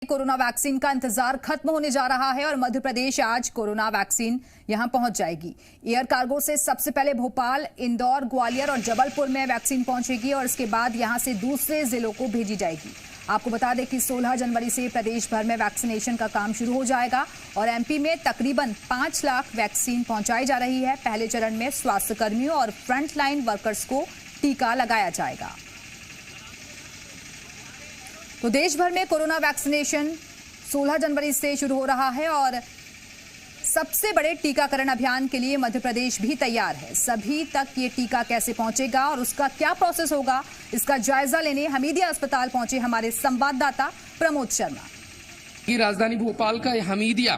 Corona vaccine का इंतजार खत्म होने जा रहा है और मध्य प्रदेश आज कोरोना वैक्सीन यहां पहुंच जाएगी। एयर कार्गो से सबसे पहले भोपाल, इंदौर, ग्वालियर और जबलपुर में वैक्सीन पहुंचेगी और इसके बाद यहां से दूसरे जिलों को भेजी जाएगी। आपको बता दें कि 16 जनवरी से प्रदेश भर में वैक्सीनेशन का काम शुरू हो जाएगा और एमपी में तकरीबन 5 लाख वैक्सीन पहुंचाई जा रही है। पहले चरण में स्वास्थ्य कर्मियों और फ्रंटलाइन वर्कर्स को टीका लगाया जाएगा। तो देश भर में कोरोना वैक्सीनेशन 16 जनवरी से शुरू हो रहा है और सबसे बड़े टीकाकरण अभियान के लिए मध्य प्रदेश भी तैयार है। सभी तक ये टीका कैसे पहुंचेगा और उसका क्या प्रोसेस होगा, इसका जायजा लेने हमीदिया अस्पताल पहुंचे हमारे संवाददाता प्रमोद शर्मा। की राजधानी भोपाल का हमीदिया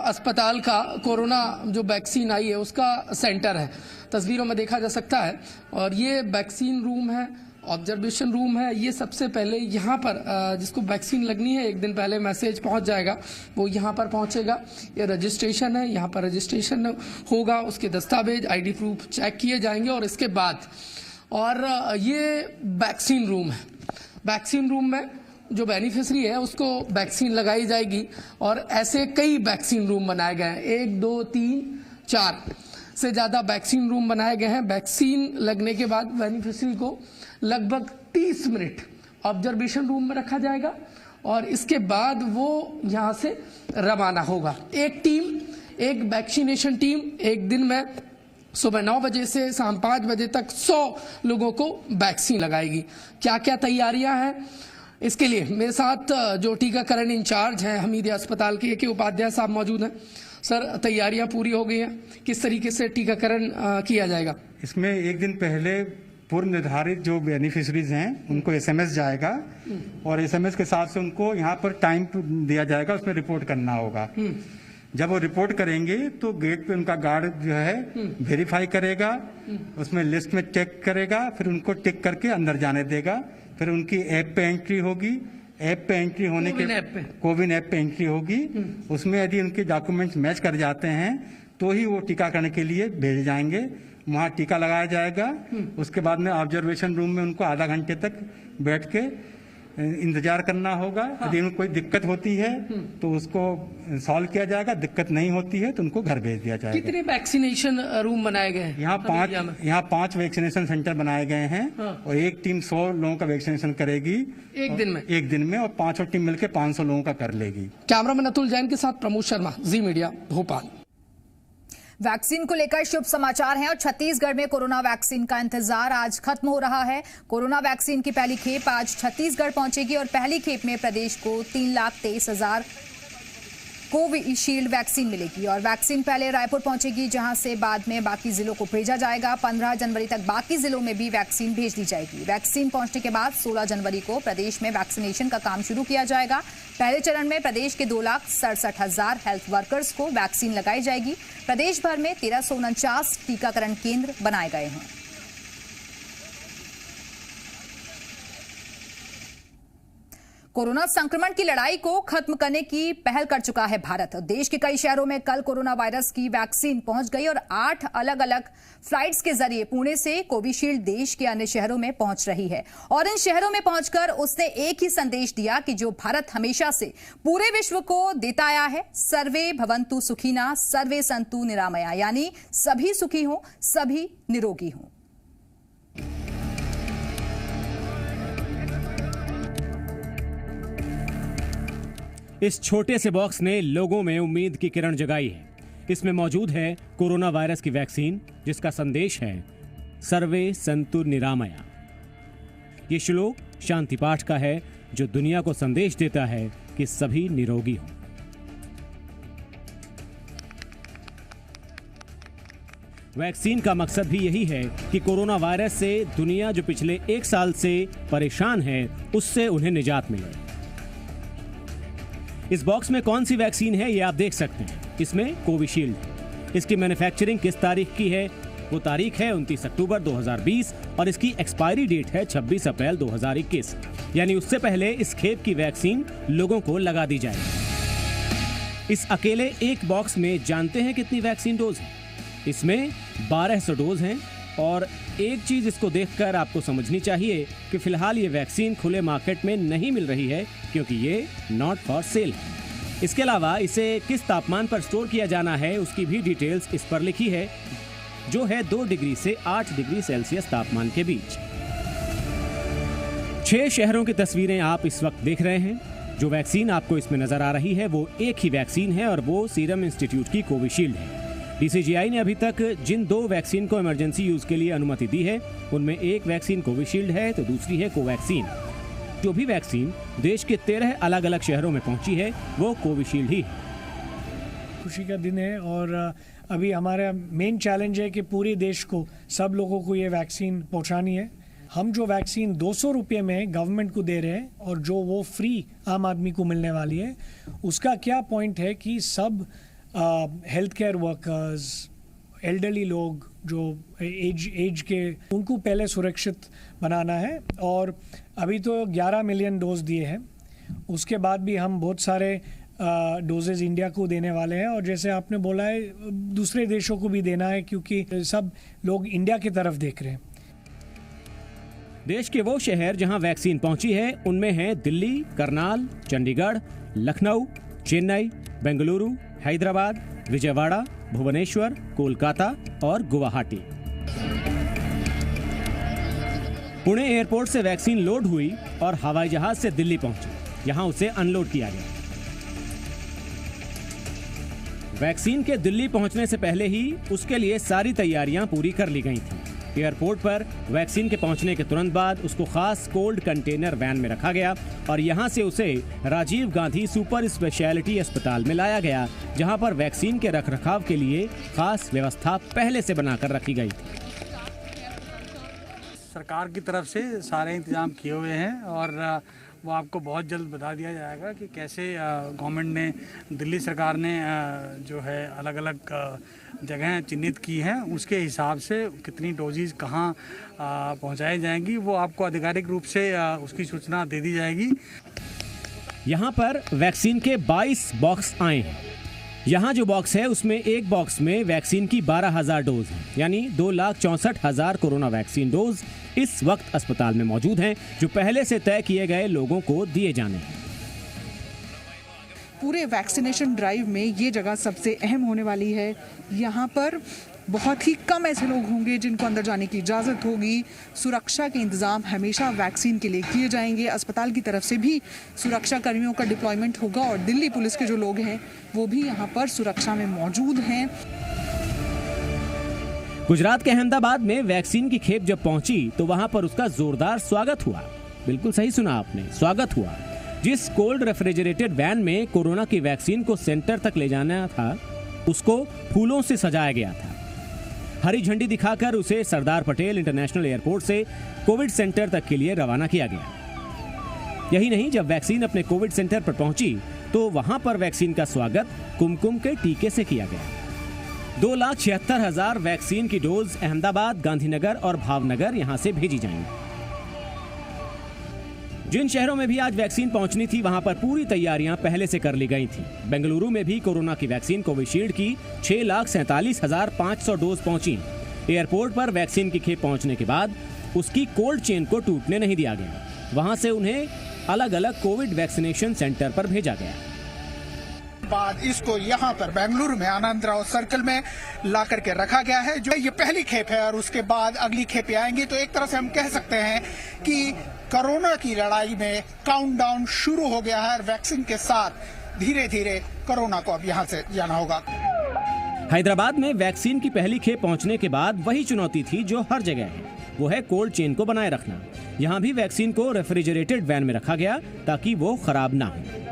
अस्पताल का कोरोना जो वैक्सीन आई है उसका सेंटर है, तस्वीरों में देखा जा सकता है। और ये वैक्सीन रूम है, ऑब्जर्वेशन रूम है। ये सबसे पहले यहाँ पर जिसको वैक्सीन लगनी है एक दिन पहले मैसेज पहुँच जाएगा, वो यहाँ पर पहुँचेगा। ये रजिस्ट्रेशन है, यहाँ पर रजिस्ट्रेशन होगा, उसके दस्तावेज आईडी प्रूफ चेक किए जाएंगे और इसके बाद और ये वैक्सीन रूम है। वैक्सीन रूम में जो बेनिफिशरी है उसको वैक्सीन लगाई जाएगी और ऐसे कई वैक्सीन रूम बनाए गए हैं, 1, 2, 3, 4 से ज़्यादा वैक्सीन रूम बनाए गए हैं। वैक्सीन लगने के बाद बेनिफिशरी को लगभग 30 मिनट ऑब्जर्वेशन रूम में रखा जाएगा और इसके बाद वो यहाँ से रवाना होगा। एक टीम, एक वैक्सीनेशन टीम एक दिन में सुबह 9 बजे से शाम 5 बजे तक 100 लोगों को वैक्सीन लगाएगी। क्या क्या तैयारियां हैं इसके लिए मेरे साथ जो टीकाकरण इंचार्ज हैं हमीदिया अस्पताल के के उपाध्याय साहब मौजूद हैं। सर, तैयारियां पूरी हो गई हैं, किस तरीके से टीकाकरण किया जाएगा? इसमें एक दिन पहले पूर्व निर्धारित जो बेनिफिशरीज हैं उनको एसएमएस जाएगा और एसएमएस के साथ से उनको यहाँ पर टाइम दिया जाएगा, उसमें रिपोर्ट करना होगा। जब वो रिपोर्ट करेंगे तो गेट पे उनका गार्ड जो है वेरीफाई करेगा, उसमें लिस्ट में चेक करेगा, फिर उनको टिक करके अंदर जाने देगा। फिर उनकी ऐप पे एंट्री होगी, ऐप पे एंट्री होने के कोविन ऐप पे एंट्री होगी। उसमें यदि उनके डॉक्यूमेंट्स मैच कर जाते हैं तो ही वो टीकाकरण के लिए भेजे जाएंगे, वहाँ टीका लगाया जाएगा। उसके बाद में ऑब्जर्वेशन रूम में उनको आधा घंटे तक बैठ के इंतजार करना होगा। यदि उनको कोई दिक्कत होती है तो उसको सॉल्व किया जाएगा, दिक्कत नहीं होती है तो उनको घर भेज दिया जाएगा। कितने वैक्सीनेशन रूम बनाए गए हैं? यहाँ 5 वैक्सीनेशन सेंटर बनाए गए हैं और एक टीम 100 लोगों का वैक्सीनेशन करेगी एक दिन में और 5 टीम मिलकर 500 लोगों का कर लेगी। कैमरामैन अतुल जैन के साथ प्रमोद शर्मा, जी मीडिया, भोपाल। वैक्सीन को लेकर शुभ समाचार हैं और छत्तीसगढ़ में कोरोना वैक्सीन का इंतजार आज खत्म हो रहा है। कोरोना वैक्सीन की पहली खेप आज छत्तीसगढ़ पहुंचेगी और पहली खेप में प्रदेश को 3,23,000 कोविशील्ड वैक्सीन मिलेगी और वैक्सीन पहले रायपुर पहुंचेगी, जहां से बाद में बाकी जिलों को भेजा जाएगा। 15 जनवरी तक बाकी जिलों में भी वैक्सीन भेज दी जाएगी। वैक्सीन पहुंचने के बाद 16 जनवरी को प्रदेश में वैक्सीनेशन का काम शुरू किया जाएगा। पहले चरण में प्रदेश के 2,67,000 हेल्थ वर्कर्स को वैक्सीन लगाई जाएगी। प्रदेश भर में 1349 टीकाकरण केंद्र बनाए गए हैं। कोरोना संक्रमण की लड़ाई को खत्म करने की पहल कर चुका है भारत। देश के कई शहरों में कल कोरोना वायरस की वैक्सीन पहुंच गई और 8 अलग अलग फ्लाइट्स के जरिए पुणे से कोविशील्ड देश के अन्य शहरों में पहुंच रही है। और इन शहरों में पहुंचकर उसने एक ही संदेश दिया कि जो भारत हमेशा से पूरे विश्व को देता आया है, सर्वे भवन्तु सुखिना सर्वे सन्तु निरामया, यानी सभी सुखी हों, सभी निरोगी हों। इस छोटे से बॉक्स ने लोगों में उम्मीद की किरण जगाई है। इसमें मौजूद है कोरोना वायरस की वैक्सीन, जिसका संदेश है सर्वे सन्तु निरामया। ये श्लोक शांति पाठ का है जो दुनिया को संदेश देता है कि सभी निरोगी हों। वैक्सीन का मकसद भी यही है कि कोरोना वायरस से दुनिया जो पिछले 1 साल से परेशान है उससे उन्हें निजात मिले। इस बॉक्स में कौन सी वैक्सीन है ये आप देख सकते हैं। इसमें कोविशील्ड। इसकी मैन्युफैक्चरिंग किस तारीख की है? वो तारीख है 29 अक्टूबर 2020 और इसकी एक्सपायरी डेट है 26 अप्रैल 2021, यानी उससे पहले इस खेप की वैक्सीन लोगों को लगा दी जाएगी। इस अकेले एक बॉक्स में जानते हैं कितनी वैक्सीन डोज है? इसमें 1200 डोज हैं और एक चीज इसको देखकर आपको समझनी चाहिए कि फिलहाल ये वैक्सीन खुले मार्केट में नहीं मिल रही है, क्योंकि ये नॉट फॉर सेल है। इसके अलावा इसे किस तापमान पर स्टोर किया जाना है उसकी भी डिटेल्स इस पर लिखी है, जो है 2 डिग्री से 8 डिग्री सेल्सियस तापमान के बीच। 6 शहरों की तस्वीरें आप इस वक्त देख रहे हैं। जो वैक्सीन आपको इसमें नजर आ रही है वो एक ही वैक्सीन है और वो सीरम इंस्टीट्यूट की कोविशील्ड है। डीसीजीआई ने अभी तक जिन 2 वैक्सीन को इमरजेंसी यूज के लिए अनुमति दी है उनमें एक वैक्सीन कोविशील्ड है तो दूसरी है कोवैक्सीन। जो भी वैक्सीन देश के 13 अलग अलग शहरों में पहुंची है वो कोविशील्ड ही है। खुशी का दिन है और अभी हमारा मेन चैलेंज है कि पूरे देश को, सब लोगों को ये वैक्सीन पहुंचानी है। हम जो वैक्सीन 200 रुपये में गवर्नमेंट को दे रहे हैं और जो वो फ्री आम आदमी को मिलने वाली है, उसका क्या पॉइंट है कि सब हेल्थ केयर वर्कर्स, एल्डरली लोग जो एज के, उनको पहले सुरक्षित बनाना है। और अभी तो 11 मिलियन डोज दिए हैं, उसके बाद भी हम बहुत सारे डोजेज इंडिया को देने वाले हैं और जैसे आपने बोला है दूसरे देशों को भी देना है, क्योंकि सब लोग इंडिया की तरफ देख रहे हैं। देश के वो शहर जहां वैक्सीन पहुंची है उनमें हैं दिल्ली, करनाल, चंडीगढ़, लखनऊ, चेन्नई, बेंगलुरु, हैदराबाद, विजयवाड़ा, भुवनेश्वर, कोलकाता और गुवाहाटी। पुणे एयरपोर्ट से वैक्सीन लोड हुई और हवाई जहाज से दिल्ली पहुंची। यहां उसे अनलोड किया गया। वैक्सीन के दिल्ली पहुंचने से पहले ही उसके लिए सारी तैयारियां पूरी कर ली गई थी। एयरपोर्ट पर वैक्सीन के पहुंचने के तुरंत बाद उसको खास कोल्ड कंटेनर वैन में रखा गया और यहां से उसे राजीव गांधी सुपर स्पेशलिटी अस्पताल में लाया गया, जहां पर वैक्सीन के रखरखाव के लिए खास व्यवस्था पहले से बनाकर रखी गई थी। सरकार की तरफ से सारे इंतजाम किए हुए हैं और वो आपको बहुत जल्द बता दिया जाएगा कि कैसे गवर्नमेंट ने, दिल्ली सरकार ने जो है अलग अलग जगहें चिन्हित की हैं, उसके हिसाब से कितनी डोजेज कहाँ पहुँचाई जाएंगी वो आपको आधिकारिक रूप से उसकी सूचना दे दी जाएगी। यहाँ पर वैक्सीन के 22 बॉक्स आए हैं। यहाँ जो बॉक्स है उसमें एक बॉक्स में वैक्सीन की 12,000 डोज है, यानी 2,64,000 कोरोना वैक्सीन डोज इस वक्त अस्पताल में मौजूद हैं, जो पहले से तय किए गए लोगों को दिए जाने हैं। पूरे वैक्सीनेशन ड्राइव में ये जगह सबसे अहम होने वाली है। यहाँ पर बहुत ही कम ऐसे लोग होंगे जिनको अंदर जाने की इजाज़त होगी। सुरक्षा के इंतज़ाम हमेशा वैक्सीन के लिए किए जाएंगे। अस्पताल की तरफ से भी सुरक्षा कर्मियों का डिप्लॉयमेंट होगा और दिल्ली पुलिस के जो लोग हैं वो भी यहाँ पर सुरक्षा में मौजूद हैं। गुजरात के अहमदाबाद में वैक्सीन की खेप जब पहुंची तो वहां पर उसका जोरदार स्वागत हुआ। बिल्कुल सही सुना आपने, स्वागत हुआ। जिस कोल्ड रेफ्रिजरेटेड वैन में कोरोना की वैक्सीन को सेंटर तक ले जाना था, उसको फूलों से सजाया गया था। हरी झंडी दिखाकर उसे सरदार पटेल इंटरनेशनल एयरपोर्ट से कोविड सेंटर तक के लिए रवाना किया गया। यही नहीं, जब वैक्सीन अपने कोविड सेंटर पर पहुंची तो वहां पर वैक्सीन का स्वागत कुमकुम के टीके से किया गया। 2,76,000 वैक्सीन की डोज अहमदाबाद, गांधीनगर और भावनगर यहां से भेजी जाएंगी। जिन शहरों में भी आज वैक्सीन पहुंचनी थी वहां पर पूरी तैयारियां पहले से कर ली गई थी। बेंगलुरु में भी कोरोना की वैक्सीन कोविशील्ड की 6,47,500 डोज पहुंची। एयरपोर्ट पर वैक्सीन की खेप पहुंचने के बाद उसकी कोल्ड चेन को टूटने नहीं दिया गया। वहां से उन्हें अलग अलग कोविड वैक्सीनेशन सेंटर पर भेजा गया। बाद इसको यहाँ पर बेंगलुरु में आनंदराव सर्कल में ला करके रखा गया है। जो ये पहली खेप है और उसके बाद अगली खेपें आएंगी। तो एक तरह से हम कह सकते हैं कि कोरोना की लड़ाई में काउंटडाउन शुरू हो गया है और वैक्सीन के साथ धीरे धीरे कोरोना को अब यहाँ से जाना होगा। हैदराबाद में वैक्सीन की पहली खेप पहुंचने के बाद वही चुनौती थी जो हर जगह है, वो है कोल्ड चेन को बनाए रखना। यहाँ भी वैक्सीन को रेफ्रिजरेटेड वैन में रखा गया ताकि वो खराब ना हो।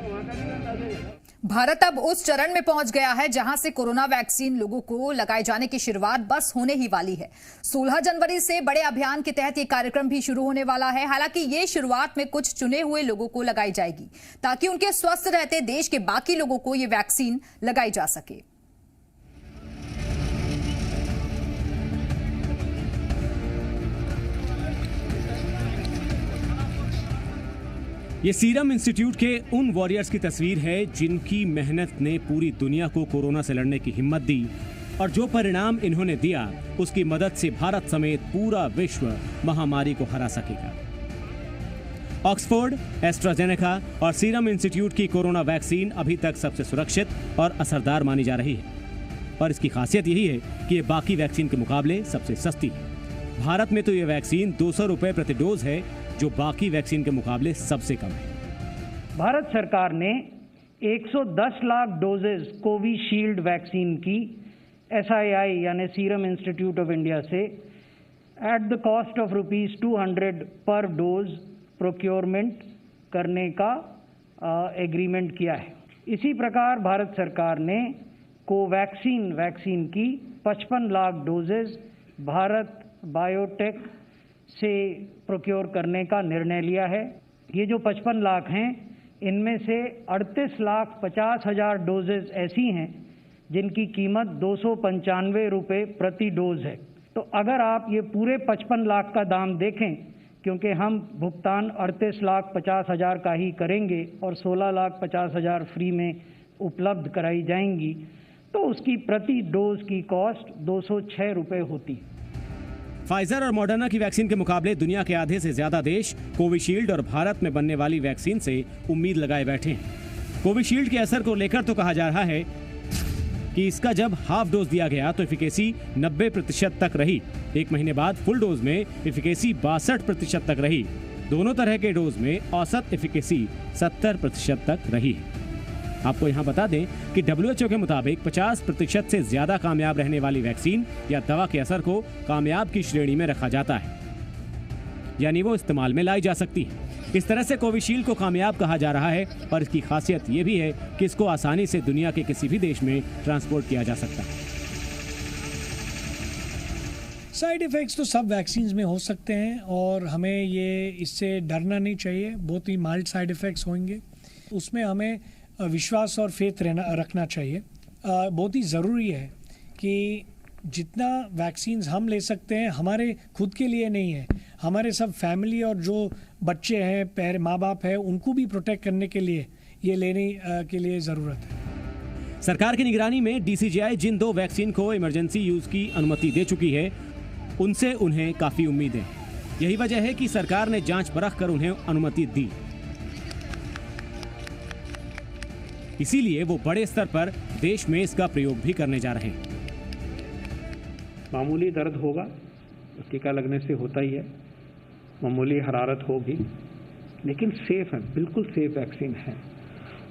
भारत अब उस चरण में पहुंच गया है जहां से कोरोना वैक्सीन लोगों को लगाए जाने की शुरुआत बस होने ही वाली है। 16 जनवरी से बड़े अभियान के तहत ये कार्यक्रम भी शुरू होने वाला है। हालांकि ये शुरुआत में कुछ चुने हुए लोगों को लगाई जाएगी ताकि उनके स्वस्थ रहते देश के बाकी लोगों को ये वैक्सीन लगाई जा सके। ये सीरम इंस्टीट्यूट के उन वॉरियर्स की तस्वीर है जिनकी मेहनत ने पूरी दुनिया को कोरोना से लड़ने की हिम्मत दी और जो परिणाम इन्होंने दिया उसकी मदद से भारत समेत पूरा विश्व महामारी को हरा सकेगा। ऑक्सफोर्ड, एस्ट्राजेनेका और सीरम इंस्टीट्यूट की कोरोना वैक्सीन अभी तक सबसे सुरक्षित और असरदार मानी जा रही है और इसकी खासियत यही है कि ये बाकी वैक्सीन के मुकाबले सबसे सस्ती है। भारत में तो ये वैक्सीन 200 रुपए प्रति डोज है, जो बाकी वैक्सीन के मुकाबले सबसे कम है। भारत सरकार ने 110 लाख डोजेज कोविशील्ड वैक्सीन की SII यानी सीरम इंस्टीट्यूट ऑफ इंडिया से एट द कॉस्ट ऑफ ₹200 पर डोज प्रोक्योरमेंट करने का एग्रीमेंट किया है। इसी प्रकार भारत सरकार ने कोवैक्सीन वैक्सीन की 55 लाख डोजेज भारत बायोटेक से प्रोक्योर करने का निर्णय लिया है। ये जो 55 लाख हैं, इनमें से 38,50,000 डोजेज ऐसी हैं जिनकी कीमत 295 रुपये प्रति डोज है। तो अगर आप ये पूरे 55 लाख का दाम देखें, क्योंकि हम भुगतान 38,50,000 का ही करेंगे और 16,50,000 फ्री में उपलब्ध कराई जाएंगी, तो उसकी प्रति डोज की कॉस्ट 206 रुपये होती है। फाइजर और मॉडर्ना की वैक्सीन के मुकाबले दुनिया के आधे से ज्यादा देश कोविशील्ड और भारत में बनने वाली वैक्सीन से उम्मीद लगाए बैठे हैं। कोविशील्ड के असर को लेकर तो कहा जा रहा है कि इसका जब हाफ डोज दिया गया तो एफिकेसी 90% तक रही। एक महीने बाद फुल डोज में एफिकेसी 62% तक रही। दोनों तरह के डोज में औसत एफिकेसी 70% तक रही। आपको यहाँ बता दें कि WHO के मुताबिक 50% से ज्यादा कामयाब रहने वाली वैक्सीन या दवा के असर को कामयाब की श्रेणी में रखा जाता है, यानी वो इस्तेमाल में लाई जा सकती है। इस तरह से कोविशील्ड को कामयाब कहा जा रहा है और इसकी खासियत ये भी है कि इसको आसानी से दुनिया के किसी भी देश में ट्रांसपोर्ट किया जा सकता है। साइड इफ़ेक्ट्स तो सब वैक्सीन्स में हो सकते हैं और हमें ये इससे डरना नहीं चाहिए। बहुत ही माइल्ड साइड इफ़ेक्ट्स होंगे, उसमें हमें विश्वास और फेथ रखना चाहिए। बहुत ही ज़रूरी है कि जितना वैक्सीन्स हम ले सकते हैं, हमारे खुद के लिए नहीं है, हमारे सब फैमिली और जो बच्चे हैं, माँ बाप हैं, उनको भी प्रोटेक्ट करने के लिए ये लेने के लिए ज़रूरत है। सरकार की निगरानी में DCGI जिन 2 वैक्सीन को इमरजेंसी यूज़ की अनुमति दे चुकी है, उनसे उन्हें काफ़ी उम्मीदें हैं। यही वजह है कि सरकार ने जांच परख कर उन्हें अनुमति दी। इसीलिए वो बड़े स्तर पर देश में इसका प्रयोग भी करने जा रहे हैं। मामूली दर्द होगा, टीका लगने से होता ही है, मामूली हरारत होगी, लेकिन सेफ है, बिल्कुल सेफ वैक्सीन है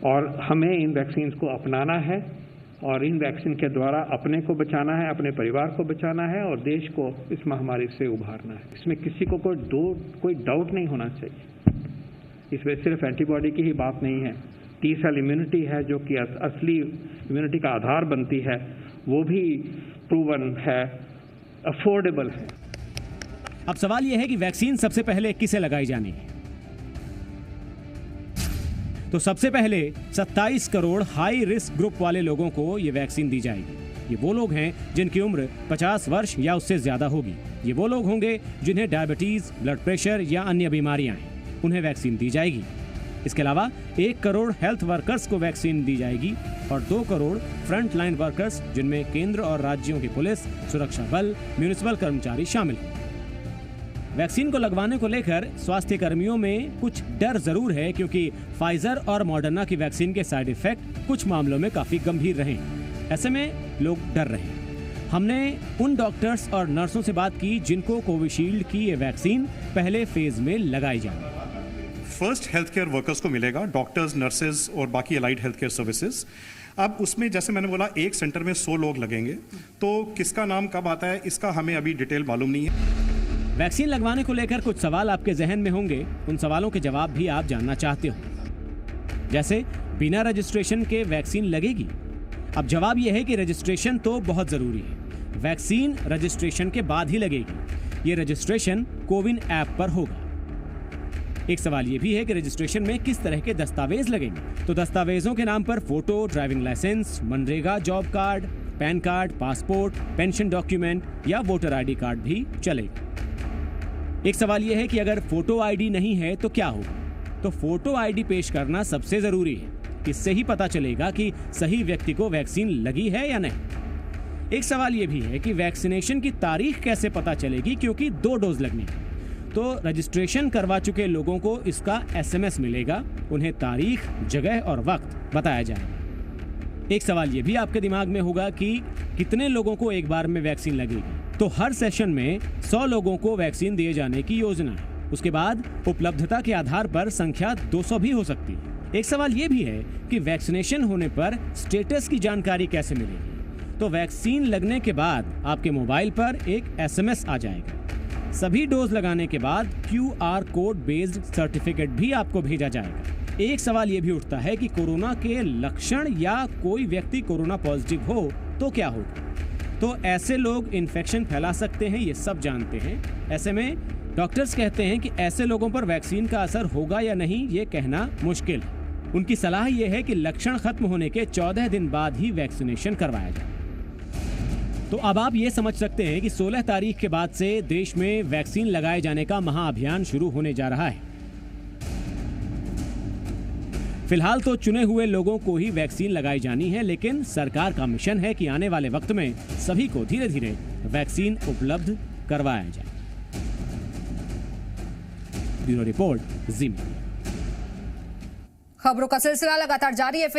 और हमें इन वैक्सीन को अपनाना है और इन वैक्सीन के द्वारा अपने को बचाना है, अपने परिवार को बचाना है और देश को इस महामारी से उभारना है। इसमें किसी को कोई डाउट नहीं होना चाहिए। इसमें सिर्फ एंटीबॉडी की ही बात नहीं है, टी सेल इम्यूनिटी है जो कि असली इम्यूनिटी का आधार बनती है, वो भी प्रूवन है, अफोर्डेबल है। अब सवाल यह है कि वैक्सीन सबसे पहले किसे लगाई जानी है। तो सबसे पहले 27 करोड़ हाई रिस्क ग्रुप वाले लोगों को यह वैक्सीन दी जाएगी। ये वो लोग हैं जिनकी उम्र 50 वर्ष या उससे ज्यादा होगी। ये वो लोग होंगे जिन्हें डायबिटीज, ब्लड प्रेशर या अन्य बीमारियां हैं, उन्हें वैक्सीन दी जाएगी। इसके अलावा 1 करोड़ हेल्थ वर्कर्स को वैक्सीन दी जाएगी और 2 करोड़ फ्रंट लाइन वर्कर्स, जिनमें केंद्र और राज्यों की पुलिस, सुरक्षा बल, म्युनिसिपल कर्मचारी शामिल हैं। वैक्सीन को लगवाने को लेकर स्वास्थ्य कर्मियों में कुछ डर जरूर है, क्योंकि फाइजर और मॉडर्ना की वैक्सीन के साइड इफेक्ट कुछ मामलों में काफी गंभीर रहे हैं। ऐसे में लोग डर रहे हैं। हमने उन डॉक्टर्स और नर्सों से बात की जिनको कोविशील्ड की ये वैक्सीन पहले फेज में लगाई जाए। फर्स्ट हेल्थ केयर वर्कर्स को मिलेगा, डॉक्टर्स, नर्सेज और बाकी अलाइड हेल्थ केयर सर्विसेज। अब उसमें जैसे मैंने बोला, एक सेंटर में 100 लोग लगेंगे, तो किसका नाम कब आता है इसका हमें अभी डिटेल मालूम नहीं है। वैक्सीन लगवाने को लेकर कुछ सवाल आपके जहन में होंगे, उन सवालों के जवाब भी आप जानना चाहते हो। जैसे बिना रजिस्ट्रेशन के वैक्सीन लगेगी? अब जवाब यह है कि रजिस्ट्रेशन तो बहुत जरूरी है। वैक्सीन रजिस्ट्रेशन के बाद ही लगेगी। ये रजिस्ट्रेशन कोविन ऐप पर होगा। एक सवाल ये भी है कि रजिस्ट्रेशन में किस तरह के दस्तावेज लगेंगे। तो दस्तावेजों के नाम पर फोटो, ड्राइविंग लाइसेंस, मनरेगा job card, PAN card, passport, pension document या वोटर आईडी कार्ड भी चलेगा। एक सवाल यह है कि अगर फोटो आईडी नहीं है तो क्या होगा। तो फोटो आईडी पेश करना सबसे जरूरी है। इससे ही पता चलेगा कि सही व्यक्ति को वैक्सीन लगी है या नहीं। एक सवाल ये भी है कि वैक्सीनेशन की तारीख कैसे पता चलेगी, क्योंकि 2 डोज लगनी है। तो रजिस्ट्रेशन करवा चुके लोगों को इसका SMS मिलेगा, उन्हें तारीख, जगह और वक्त बताया जाएगा। एक सवाल ये भी आपके दिमाग में होगा कि कितने लोगों को एक बार में वैक्सीन लगेगी। तो हर सेशन में 100 लोगों को वैक्सीन दिए जाने की योजना है। उसके बाद उपलब्धता के आधार पर संख्या 200 भी हो सकती है। एक सवाल ये भी है कि वैक्सीनेशन होने पर स्टेटस की जानकारी कैसे मिलेगी। तो वैक्सीन लगने के बाद आपके मोबाइल पर एक SMS आ जाएगा। सभी डोज लगाने के बाद QR कोड बेस्ड सर्टिफिकेट भी आपको भेजा जाएगा। एक सवाल ये भी उठता है कि कोरोना के लक्षण या कोई व्यक्ति कोरोना पॉजिटिव हो तो क्या होगा। तो ऐसे लोग इन्फेक्शन फैला सकते हैं, ये सब जानते हैं। ऐसे में डॉक्टर्स कहते हैं कि ऐसे लोगों पर वैक्सीन का असर होगा या नहीं, ये कहना मुश्किल है। उनकी सलाह यह है कि लक्षण खत्म होने के 14 दिन बाद ही वैक्सीनेशन करवाया जाए। तो अब आप ये समझ सकते हैं कि 16 तारीख के बाद से देश में वैक्सीन लगाए जाने का महाअभियान शुरू होने जा रहा है। फिलहाल तो चुने हुए लोगों को ही वैक्सीन लगाई जानी है, लेकिन सरकार का मिशन है कि आने वाले वक्त में सभी को धीरे धीरे वैक्सीन उपलब्ध करवाया जाए। ब्यूरो रिपोर्ट, जी मीडिया। खबरों का सिलसिला लगातार जारी है।